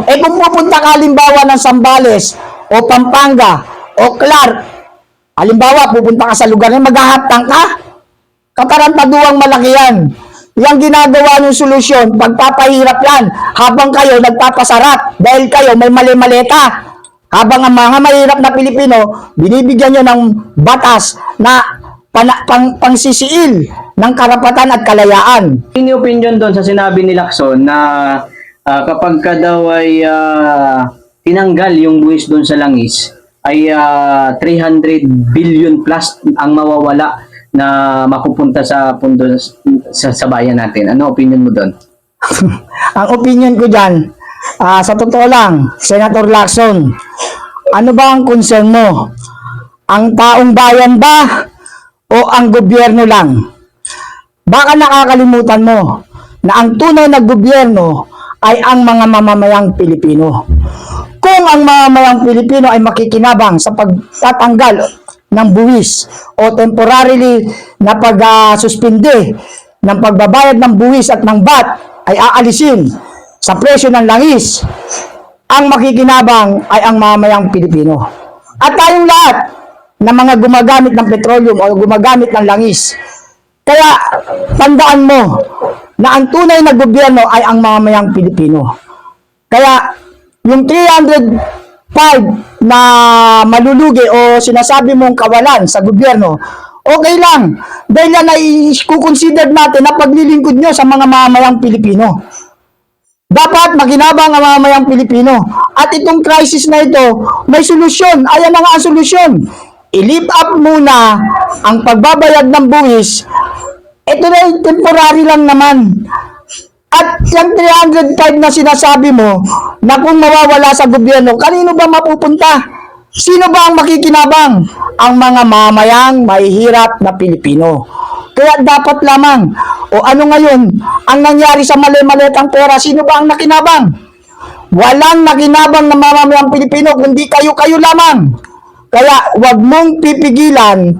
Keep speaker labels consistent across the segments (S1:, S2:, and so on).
S1: Eh kung pupunta ka halimbawa ng Zambales o Pampanga o Clark, halimbawa pupunta ka sa lugar na maghahaptang ka, katarantaduang malaki yan. Yang ginagawa ng solusyon, pagpapahirap yan habang kayo nagpapasarap dahil kayo may mali-maleta. Habang ang mga mahirap na Pilipino, binibigyan nyo ng batas na pangsisiil ng karapatan at kalayaan.
S2: Any opinion doon sa sinabi ni Lacson na kapag ka daw ay tinanggal yung buwis doon sa langis, ay 300 billion plus ang mawawala na mapupunta sa pundo sa bayan natin. Ano opinion mo doon?
S1: Ang opinion ko dyan, sa totoo lang, Senator Lacson, ano ba ang concern mo? Ang taong bayan ba o ang gobyerno lang? Baka nakakalimutan mo na ang tunay na gobyerno ay ang mga mamamayang Pilipino. Kung ang mamamayang Pilipino ay makikinabang sa pagtatanggal ng buwis o temporarily na pag-suspinde ng pagbabayad ng buwis at ng VAT ay aalisin sa presyo ng langis, ang makikinabang ay ang mamamayang Pilipino. At tayong lahat na mga gumagamit ng petroleum o gumagamit ng langis. Kaya tandaan mo na ang tunay na gobyerno ay ang mamamayang Pilipino. Kaya yung 305 na malulugi o sinasabi mong kawalan sa gobyerno, okay lang. Dahil yan ay kukonsider natin na paglilingkod nyo sa mga mamamayang Pilipino. Dapat makinabang ang mamamayang Pilipino. At itong crisis na ito, may solusyon. Ayan na nga ang solusyon. I-lift up muna ang pagbabayad ng buwis. Ito na temporary lang naman. At yung 305 na sinasabi mo, na kung mawawala sa gobyerno, kanino ba mapupunta? Sino ba ang makikinabang? Ang mga mamayang mahihirap na Pilipino. Kaya dapat lamang, o ano ngayon, ang nangyari sa mali-malitang pera, sino ba ang nakinabang? Walang nakinabang na mamamayang Pilipino, kundi kayo-kayo lamang. Kaya wag mong pipigilan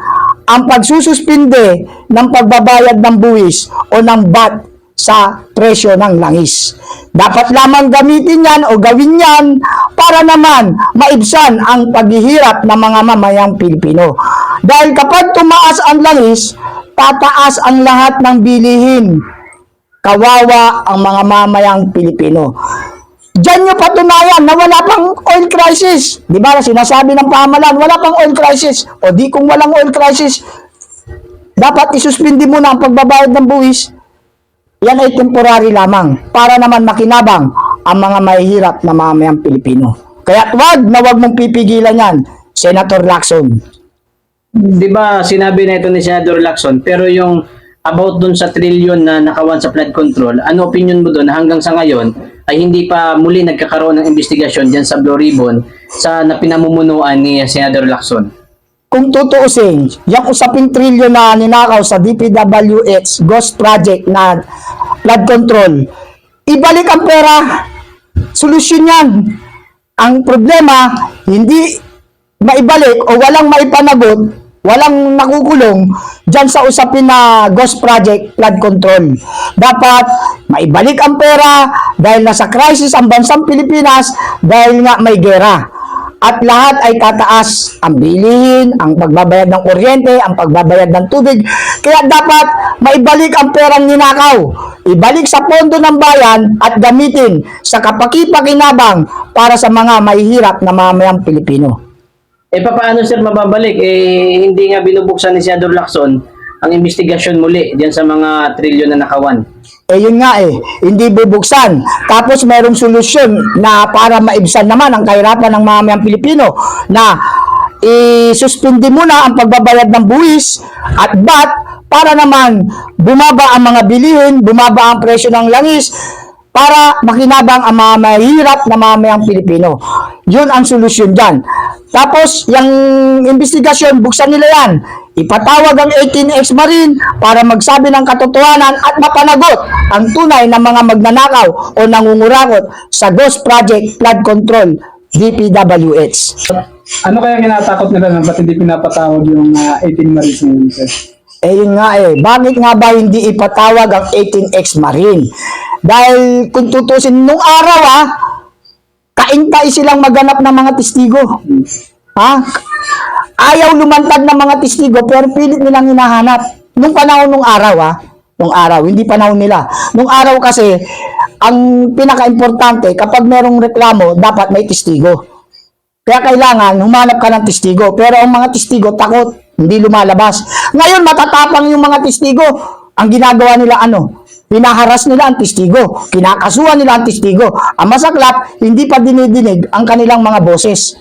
S1: ang pagsususpinde ng pagbabayad ng buwis o ng VAT sa presyo ng langis. Dapat lamang gamitin yan o gawin yan para naman maibsan ang paghihirap ng mga mamayang Pilipino. Dahil kapag tumaas ang langis, tataas ang lahat ng bilihin. Kawawa ang mga mamayang Pilipino. Diyan nyo patunayan na wala pang oil crisis. Di ba sinasabi ng pamahalaan, wala pang oil crisis. O di kung walang oil crisis, dapat isuspindi muna ang pagbabayad ng buwis. Yan ay temporary lamang para naman makinabang ang mga mahihirap na mamayang Pilipino. Kaya wag mong pipigilan yan, Senator Lacson.
S2: Di ba sinabi na ito ni Senator Lacson, pero yung about dun sa trillion na nakawan sa flood control, ano opinion mo dun hanggang sa ngayon ay hindi pa muli nagkakaroon ng investigasyon dyan sa Blue Ribbon sa napinamumunuan ni Senator Lacson?
S1: Kung tutuusin, yung usaping trilyon na ninakaw sa DPWH Ghost Project na flood control, ibalik ang pera. Solusyon yan. Ang problema, hindi maibalik o walang maipanagot, walang nakukulong dyan sa usapin na Ghost Project flood control. Dapat maibalik ang pera dahil nasa crisis ang bansang Pilipinas dahil nga may gera. At lahat ay tataas ang bilihin, ang pagbabayad ng kuryente, ang pagbabayad ng tubig. Kaya dapat maibalik ang perang ninakaw. Ibalik sa pondo ng bayan at gamitin sa kapaki-pakinabang para sa mga mahihirap na mamayang Pilipino.
S2: Paano sir mababalik? Hindi nga binubuksan ni Senator Lacson ang investigasyon muli diyan sa mga trilyon na nakawan.
S1: Yun nga hindi bubuksan. Tapos mayroong solusyon na para maibsan naman ang kahirapan ng mamayang Pilipino na isuspindi muna ang pagbabayad ng buwis at VAT para naman bumaba ang mga bilihin, bumaba ang presyo ng langis para makinabang ang mga mahirap na mamayang Pilipino. Yun ang solusyon dyan. Tapos, yung investigasyon, buksan nila yan. Ipatawag ang 18X Marine para magsabi ng katotohanan at mapanagot ang tunay na mga magnanakaw o nangungurakot sa Ghost Project Flood Control, DPWH.
S3: Ano kaya kinatakot nila na ba't hindi pinapatawag yung 18 Marines ngayon, sir?
S1: Yun nga bakit nga ba hindi ipatawag ang 18X Marine? Dahil kung tutusin nung araw naintay silang maganap ng mga testigo. Ha? Ayaw lumantad ng mga testigo, pero pilit nilang hinahanap. Nung panahon nung araw, nung araw, hindi panahon nila. Nung araw kasi, ang pinaka-importante, kapag merong reklamo, dapat may testigo. Kaya kailangan, humanap ka ng testigo. Pero ang mga testigo, takot, hindi lumalabas. Ngayon, matatapang yung mga testigo. Ang ginagawa nila pinaharas nila ang testigo. Kinakasuhan nila ang testigo. Ang masaklap, hindi pa dinidinig ang kanilang mga boses.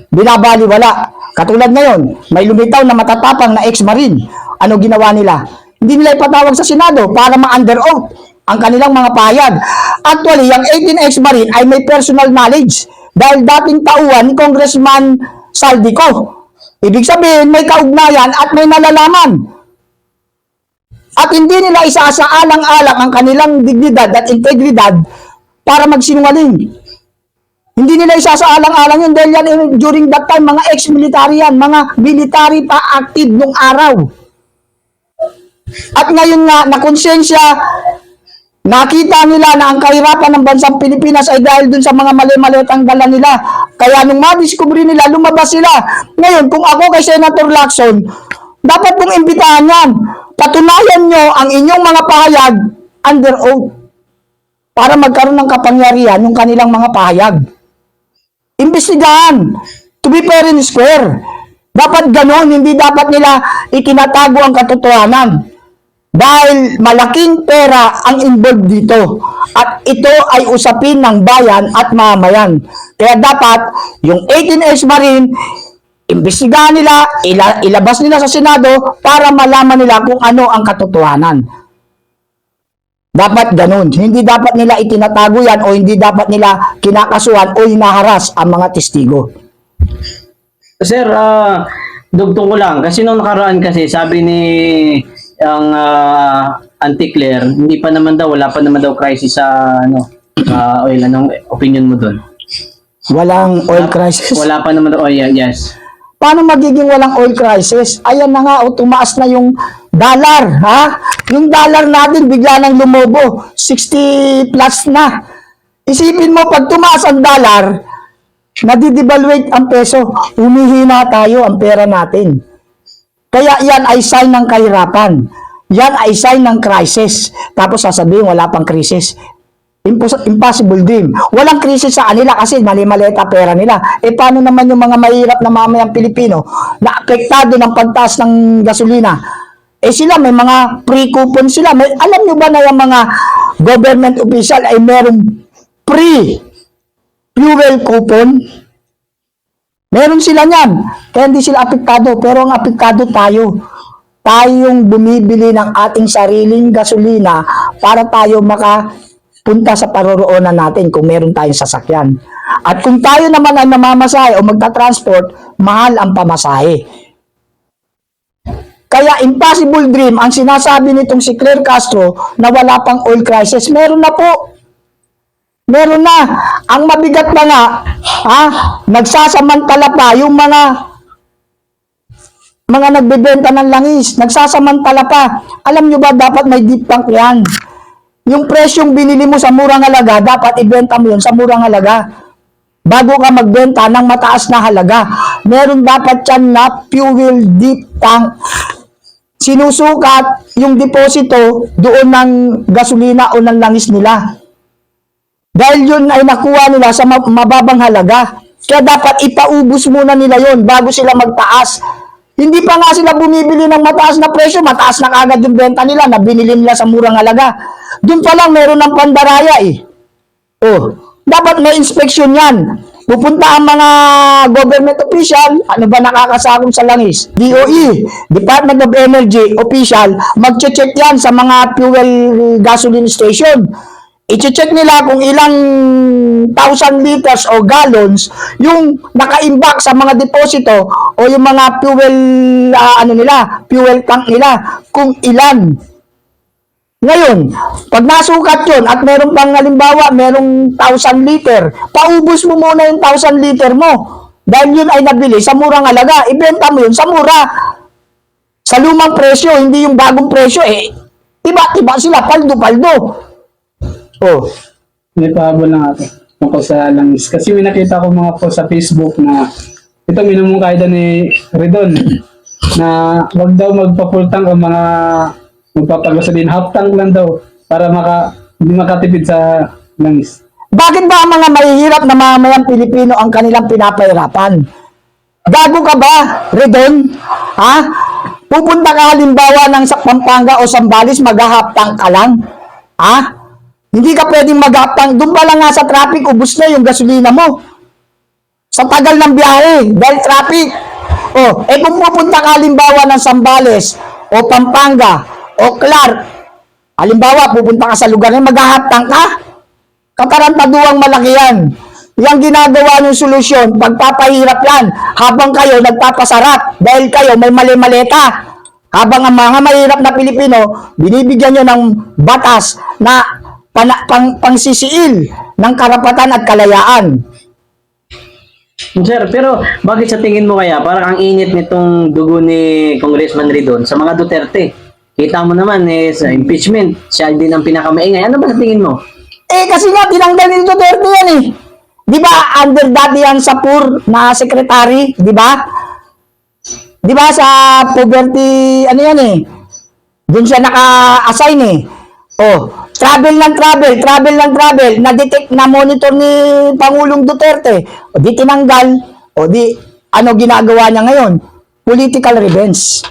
S1: Binabaliwala. Katulad ngayon, may lumitaw na matatapang na ex-marine. Ano ginawa nila? Hindi nila ipatawag sa Senado para ma-under oath ang kanilang mga pahayag. Actually, yung 18 ex-marine ay may personal knowledge dahil dating tauhan ni Congressman Saldico. Ibig sabihin, may kaugnayan at may nalalaman. At hindi nila isasaalang-alang ang kanilang dignidad at integridad para magsinungaling. Hindi nila isasaalang-alang yun dahil yan during that time, mga ex-military yan, mga military pa active nung araw. At ngayon nga, nakonsensya, nakita nila na ang kahirapan ng bansang Pilipinas ay dahil dun sa mga mali-malitang dala nila. Kaya nung madiscovery nila, lumabas sila. Ngayon, kung ako kay Senator Lacson, dapat pong imbitahan yan. Patunayan nyo ang inyong mga pahayag under oath para magkaroon ng kapangyarihan ng kanilang mga pahayag. Imbestigahan. To be fair and square. Dapat ganon, hindi dapat nila itinatago ang katotohanan. Dahil malaking pera ang involved dito. At ito ay usapin ng bayan at mamayan. Kaya dapat, yung 18 ex-marine, imbestigahan nila, ilabas nila sa Senado para malaman nila kung ano ang katotohanan. Dapat ganun. Hindi dapat nila itinatago yan o hindi dapat nila kinakasuhan o hinaharas ang mga testigo.
S2: Sir, dugtong ko lang. Kasi nung nakaraan kasi, sabi ni ang Auntie Claire, hindi pa naman daw, wala pa naman daw crisis sa oil. Anong opinion mo doon?
S1: Walang oil crisis.
S2: Wala pa naman daw, yes.
S1: Paano magiging walang oil crisis? Ayan na nga, tumaas na yung dollar, Yung dollar natin bigla nang lumobo, 60 plus na. Isipin mo, pag tumaas ang dollar, nadidevaluate ang peso, humihina tayo ang pera natin. Kaya yan ay sign ng kahirapan. Yan ay sign ng crisis. Tapos sasabihin, wala pang crisis. Impossible dream. Walang krisis sa kanila kasi mali-maleta pera nila. Paano naman yung mga mahirap na mamayang Pilipino na apektado ng pagtaas ng gasolina? Sila may mga pre-coupon sila. Alam nyo ba na yung mga government official ay merong pre-fuel coupon? Meron sila niyan. Kaya hindi sila apektado. Pero ang apektado tayo. Tayong bumibili ng ating sariling gasolina para tayo makapunta sa paroroonan natin kung meron tayong sasakyan. At kung tayo naman ay namamasahe o magta-transport, mahal ang pamasahe. Kaya impossible dream ang sinasabi nitong si Claire Castro na wala pang oil crisis. Meron na po. Meron na. Ang mabigat pa nga, nagsasamantala pa yung mga nagbebenta ng langis, nagsasamantala pa. Alam nyo ba, dapat may deep tank yan. Yung presyong binili mo sa murang halaga, dapat ibenta mo yun sa murang halaga. Bago ka magbenta ng mataas na halaga, meron dapat yan na fuel deep tank. Sinusukat yung deposito doon ng gasolina o ng langis nila. Dahil yun ay nakuha nila sa mababang halaga. Kaya dapat ipaubos muna nila yun bago sila magtaas. Hindi pa nga sila bumibili ng mataas na presyo, mataas na kagad yung benta nila na binili nila sa murang halaga. Doon pa lang meron ng pandaraya dapat may inspeksyon yan. Pupunta ang mga government official, ano ba nakakasakong sa langis? DOE, Department of Energy official, magche-check yan sa mga fuel gasoline station. I-check nila kung ilang 1,000 liters o gallons yung nakaimbak sa mga deposito o yung mga fuel fuel tank nila, kung ilan. Ngayon, pag nasukat yun at meron pang halimbawa, merong 1,000 liter, paubos mo muna yung 1,000 liter mo. Dahil yun ay nabili sa murang halaga, ibenta mo yun sa mura. Sa lumang presyo, hindi yung bagong presyo. Tiba-tiba sila, paldo-paldo.
S3: May pahabol lang ako. tungkol sa langis. Kasi may nakita ko mga post sa Facebook na ito minumungkay daw ni Redon na wag daw magpapultang ang mga magpapagasolin. Half tank lang daw para hindi makatipid sa langis.
S1: Bakit ba ang mga mahihirap na mamamayang Pilipino ang kanilang pinapahirapan? Gago ka ba, Redon? Ha? Pupunta ka halimbawa ng sa Pampanga o Zambales, maghahaptang ka lang? Ha? Hindi ka pwedeng maghaptang. Doon pa lang nga sa traffic, ubus na yung gasolina mo. Sa tagal ng biyahe, dahil traffic. Kung pupunta ka halimbawa ng Zambales o Pampanga o Clark, halimbawa pupunta ka sa lugar na maghahaptang ka? Katarantaduang malaki yan. Yang ginagawa ng solusyon, pagpapahirap yan, habang kayo nagpapasarap dahil kayo may mali-maleta. Habang ang mga mahirap na Pilipino, binibigyan nyo ng batas na pangsisiil ng karapatan at kalayaan.
S2: Sir, pero bakit sa tingin mo kaya parang ang init nitong dugo ni Congressman Ridon sa mga Duterte? Kita mo naman sa impeachment, siya din ang pinakamaingay. Ano ba sa tingin mo?
S1: Kasi nga, tinanggal ni Duterte yan eh. Di ba, under dati yan sa PUR na secretary, di ba? Di ba, sa poverty, ano yan eh. Doon siya naka-assign eh. Travel ng travel, na-detect, na-monitor ni Pangulong Duterte. Di tinanggal, ano ginagawa niya ngayon? Political revenge.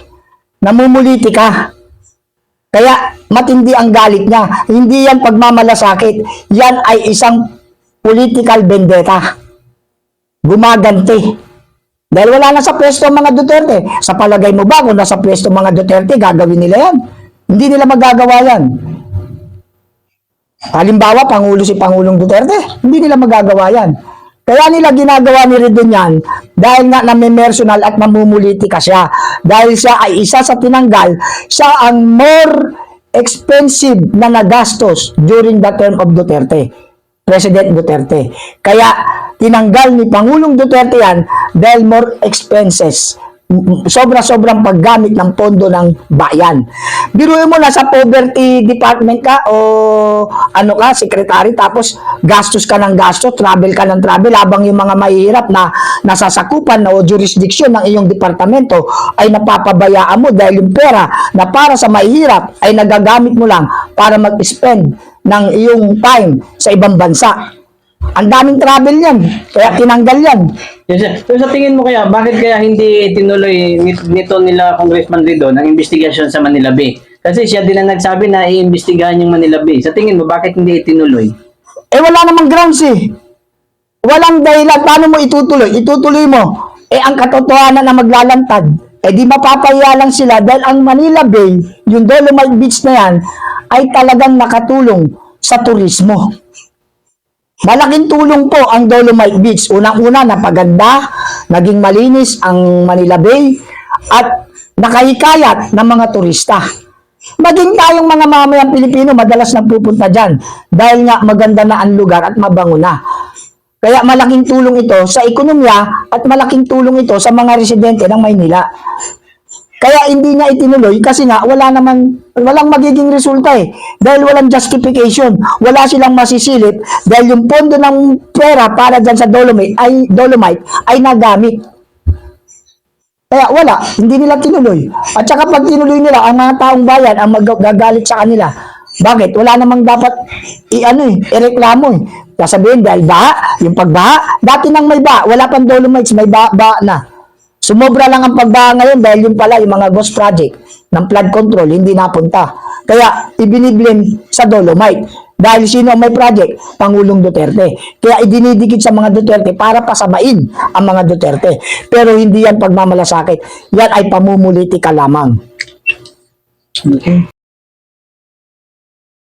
S1: Namumuliti ka. Kaya matindi ang galit niya. Hindi yan pagmamalasakit. Yan ay isang political vendetta. Gumaganti. Dahil wala na sa pwesto ang mga Duterte. Sa palagay mo ba kung nasa pwesto ang mga Duterte, gagawin nila yan? Hindi nila magagawa yan. Halimbawa, Pangulo si Pangulong Duterte, hindi nila magagawa yan. Kaya nila ginagawa ni Redon yan dahil nga namimersonal at mamumulitika siya. Dahil siya ay isa sa tinanggal, siya ang more expensive na nagastos during the term of Duterte, President Duterte. Kaya tinanggal ni Pangulong Duterte yan dahil more expenses. Sobra-sobrang paggamit ng pondo ng bayan. Biruin mo, nasa poverty department ka o ano ka, secretary, tapos gastos ka ng gastos, travel ka ng travel, habang yung mga mahihirap na nasasakupan o jurisdiction ng iyong departamento ay napapabayaan mo dahil yung pera na para sa mahihirap ay nagagamit mo lang para mag-spend ng iyong time sa ibang bansa. Ang daming travel yan, kaya tinanggal yan.
S2: Yes, sir. So sa tingin mo kaya, bakit kaya hindi tinuloy nito nila Congressman Ridon ang investigasyon sa Manila Bay? Kasi siya din ang nagsabi na iimbestigahan yung Manila Bay. Sa tingin mo, bakit hindi itinuloy?
S1: Wala namang grounds eh. Walang dahilan. Paano mo itutuloy? Itutuloy mo. Ang katotohanan na maglalantad, di mapapahiya lang sila dahil ang Manila Bay, yung Dolomite Beach na yan, ay talagang nakatulong sa turismo. Malaking tulong po ang Dolomite Beach. Unang-una, napaganda, naging malinis ang Manila Bay, at nakahikayat ng mga turista. Maging tayong mga mamayang Pilipino, madalas na pupunta dyan dahil nga maganda na ang lugar at mabango na. Kaya malaking tulong ito sa ekonomiya at malaking tulong ito sa mga residente ng Maynila. Kaya hindi niya itinuloy kasi nga walang magiging resulta eh. Dahil walang justification. Wala silang masisilip dahil yung pondo ng pera para dyan sa Dolomite ay nagamit. Kaya wala, hindi nila tinuloy. At saka pag tinuloy nila, ang mga taong bayan ang magagalit sa kanila. Bakit? Wala namang dapat ireklamo eh. Sasabihin dahil baha, yung pagbaha, dati nang may baha, wala pang Dolomites, may baha na. Sumobra lang ang pagbaha ngayon dahil yun pala yung mga ghost project ng flood control hindi napunta. Kaya ibiniblame sa Dolomite. Dahil sino ang may project? Pangulong Duterte. Kaya idinidikit sa mga Duterte para pasamain ang mga Duterte. Pero hindi yan pagmamalasakit. Yan ay pamumulitika lamang.
S3: Okay.